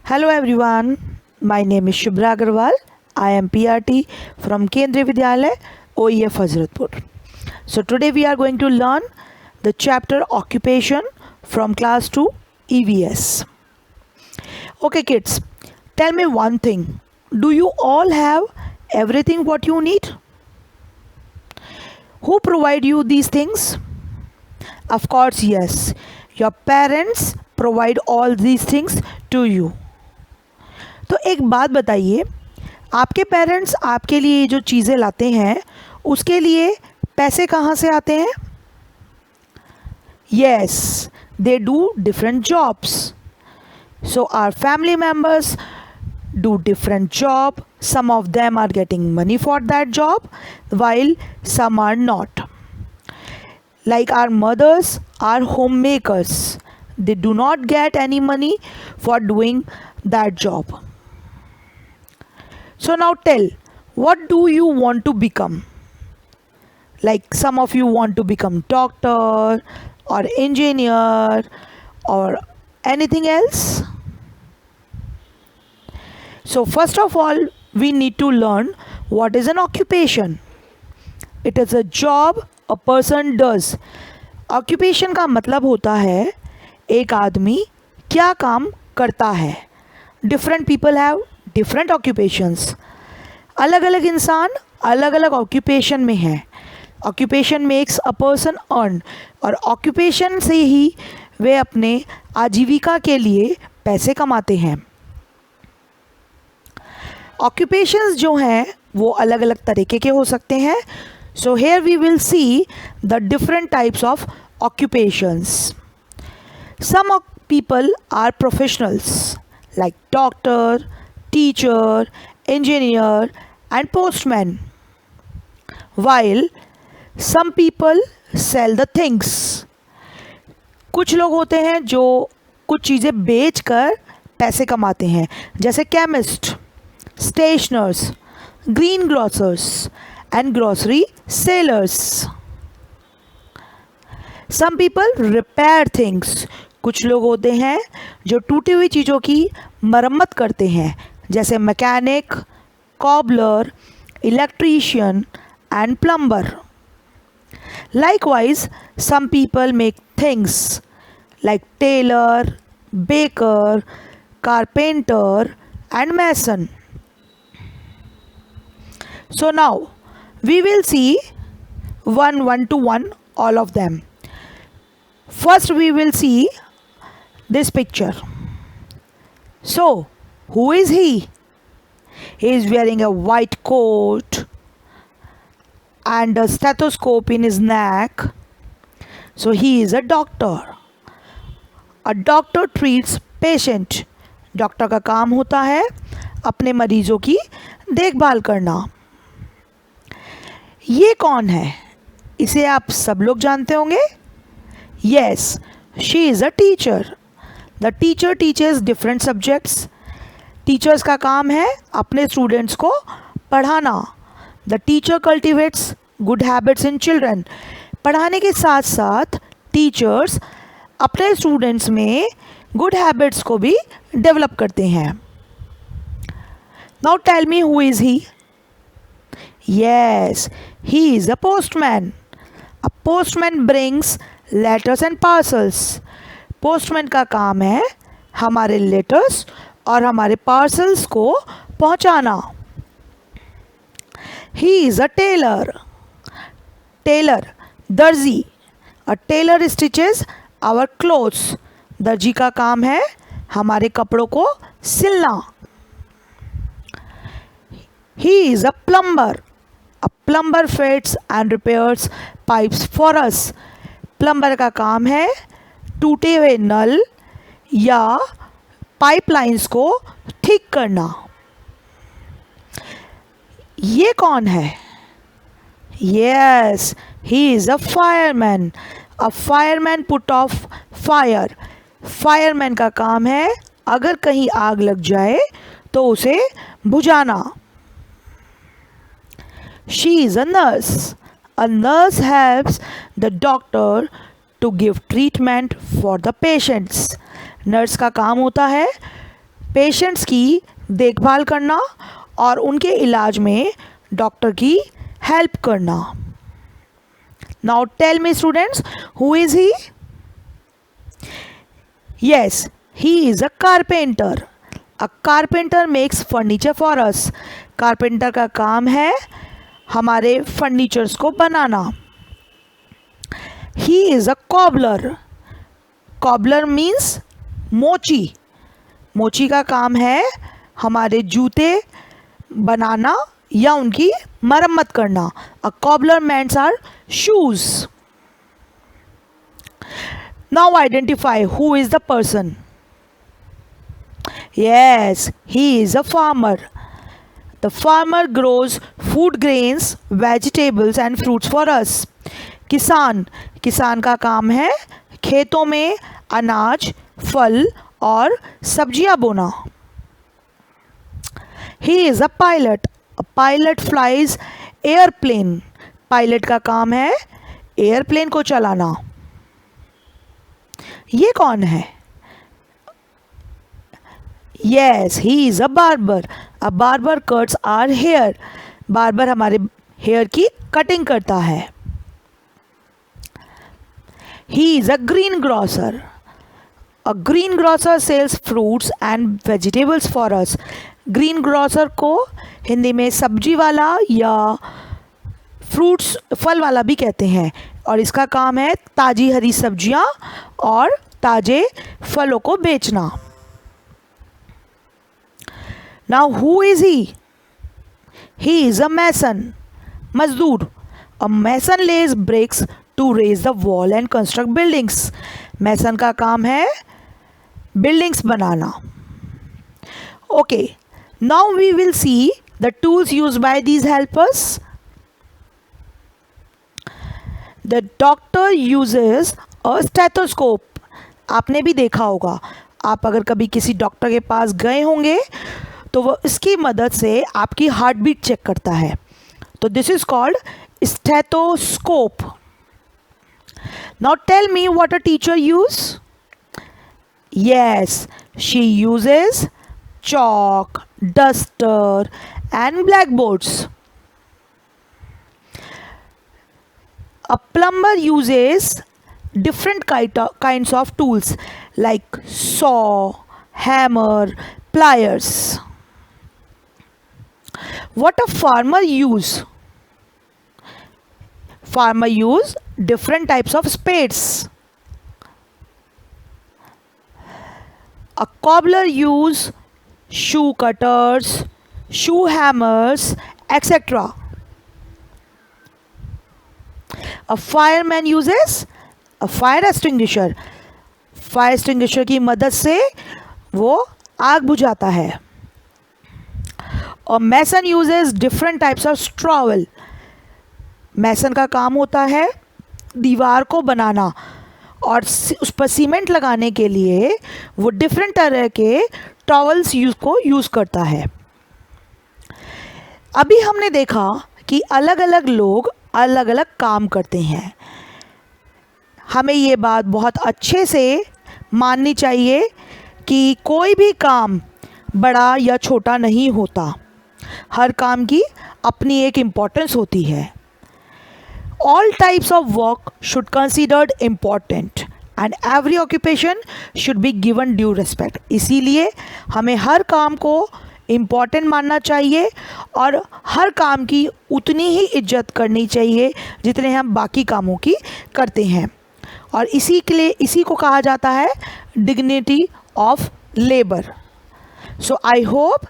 Hello everyone, my name is Shubhra Agarwal. I am PRT from Kendriya Vidyalaya, OEF Hazratpur. So today we are going to learn the chapter Occupation from class 2 EVS. Okay kids, tell me one thing. Do you all have everything what you need? Who provide you these things? Of course, yes. Your parents provide all these things to you. तो एक बात बताइए, आपके parents आपके लिए जो चीज़ें लाते हैं उसके लिए पैसे कहाँ से आते हैं? Yes, they do different jobs. So our family members do different job. Some of them are getting money for that job while some are not. Like our mothers are homemakers. They do not get any money for doing that job. So now tell, what do you want to become? Like some of you want to become doctor or engineer or anything else? So first of all, we need to learn what is an occupation. It is a job a person does. Occupation का मतलब होता है एक आदमी क्या काम करता है. Different people have different occupations. अलग अलग इंसान अलग अलग occupation में हैं. Occupation makes a person earn और occupation से ही वे अपने आजीविका के लिए पैसे कमाते हैं. Occupations जो हैं वो अलग अलग तरीके के हो सकते हैं. So here we will see the different types of occupations. Some people are professionals like doctor, teacher, engineer and postman. While some people sell the things. कुछ लोग होते हैं जो कुछ चीज़ें बेचकर पैसे कमाते हैं, जैसे chemist, stationers, greengrocers and grocery sellers. Some people repair things. कुछ लोग होते हैं जो टूटी हुई चीज़ों की मरम्मत करते हैं, जैसे mechanic, cobbler, electrician and plumber. Likewise, some people make things like tailor, baker, carpenter and mason. So now we will see one to one all of them. First we will see this picture. So who is he? He is wearing a white coat and a stethoscope in his neck. So he is a doctor. A doctor treats patient. Doctor का काम होता है अपने मरीजों की देखभाल करना. ये कौन है? इसे आप सब लोग जानते होंगे. Yes, she is a teacher. The teacher teaches different subjects. Teachers का काम है अपने स्टूडेंट्स को पढ़ाना. The teacher cultivates good habits in children. पढ़ाने के साथ साथ टीचर्स अपने स्टूडेंट्स में गुड हैबिट्स को भी डेवलप करते हैं. Now tell me who is he? Yes, he is a postman. A postman brings letters and parcels. Postman का काम है हमारे लेटर्स और हमारे पार्सल्स को पहुंचाना. He is a tailor. Tailor, दर्जी. A tailor stitches our clothes. दर्जी का काम है हमारे कपड़ों को सिलना. He is a plumber. A plumber fits and repairs pipes for us. Plumber का काम है टूटे हुए नल या पाइपलाइंस को ठीक करना. ये कौन है? Yes, he is a fireman. A fireman put off fire. Fireman का काम है अगर कहीं आग लग जाए तो उसे बुझाना. She is a nurse. A nurse helps the doctor to give treatment for the patients. Nurse का काम होता है पेशेंट्स की देखभाल करना और उनके इलाज में डॉक्टर की हेल्प करना. Now tell me students, who is he? Yes, he is a carpenter. A carpenter makes furniture for us. Carpenter का काम है हमारे फर्नीचर्स को बनाना. He is a cobbler. Cobbler means मोची. मोची का काम है हमारे जूते बनाना या उनकी मरम्मत करना. A cobbler mends our shoes. Now identify who is the person. Yes, he is a farmer. The farmer grows food grains, vegetables and fruits for us. किसान, किसान का काम है खेतों में अनाज, फल और सब्जियां बोना. He is a pilot. A pilot flies airplane. Pilot का काम है एयरप्लेन को चलाना. ये कौन है? Yes, he is a barber. A barber cuts our hair. Barber हमारे हेयर की कटिंग करता है. He is a greengrocer. A greengrocer sells fruits and vegetables for us. greengrocer को हिंदी में सब्जी वाला या फ्रूट्स फल वाला भी कहते हैं और इसका काम है ताज़ी हरी सब्जियां और ताज़े फलों को बेचना. Now who is he? He is a mason. मजदूर. A mason lays bricks to raise the wall and construct buildings. mason का काम है buildings banana. Okay, now we will see the tools used by these helpers. The doctor uses a stethoscope. आपने भी देखा होगा, आप अगर कभी किसी डॉक्टर के पास गए होंगे तो वो इसकी मदद से आपकी हार्ट बीट चेक करता है. तो this is called stethoscope. Now tell me what a teacher use. Yes, she uses chalk, duster and blackboards. A plumber uses different kinds of tools like saw, hammer, pliers. What a farmer use? Farmer use different types of spades. A cobbler use shoe cutters, shoe hammers, etc. A fireman uses a fire extinguisher. Fire extinguisher की मदद से वो आग बुझाता है. A mason uses different types of trowel. mason का काम होता है दीवार को बनाना और उस पर सीमेंट लगाने के लिए वो डिफरेंट तरह के टॉवल्स यूज़ करता है. अभी हमने देखा कि अलग अलग लोग अलग अलग काम करते हैं. हमें ये बात बहुत अच्छे से माननी चाहिए कि कोई भी काम बड़ा या छोटा नहीं होता. हर काम की अपनी एक इम्पोर्टेंस होती है. All types of work should considered important and every occupation should be given due respect. इसीलिए हमें हर काम को इम्पॉर्टेंट मानना चाहिए और हर काम की उतनी ही इज्जत करनी चाहिए जितने हम बाकी कामों की करते हैं. और इसी को कहा जाता है dignity of labour. So I hope